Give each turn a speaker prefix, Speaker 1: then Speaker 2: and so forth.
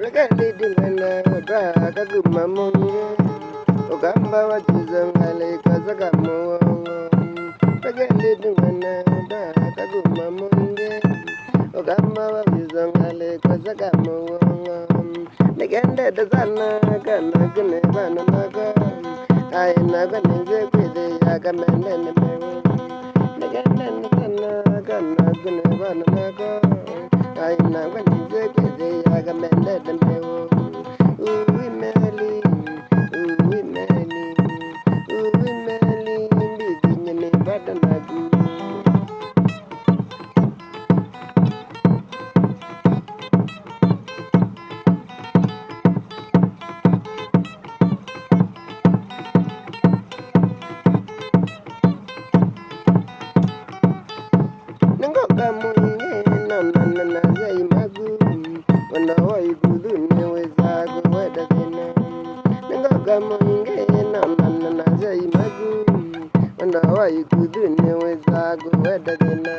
Speaker 1: Legali dingana dra kagumamunge Ogamba wachizangale kazakamuongo Legali dingana dra kagumamunge Ogamba wachizangale kazakamuongo Negende dazana kana kune bana naga Aina kanize kwede ya kamende nemewo Negende dazana kana kune bana naga Aina kanize kwede ya kamende nemewo Uwi meli, mbidi nyene bada nagu Ngoka munge na zai magu Wanda wai gudu ne weza weda dena Ngoka munge na zai magu Wanda wai gudu ne weza weda dena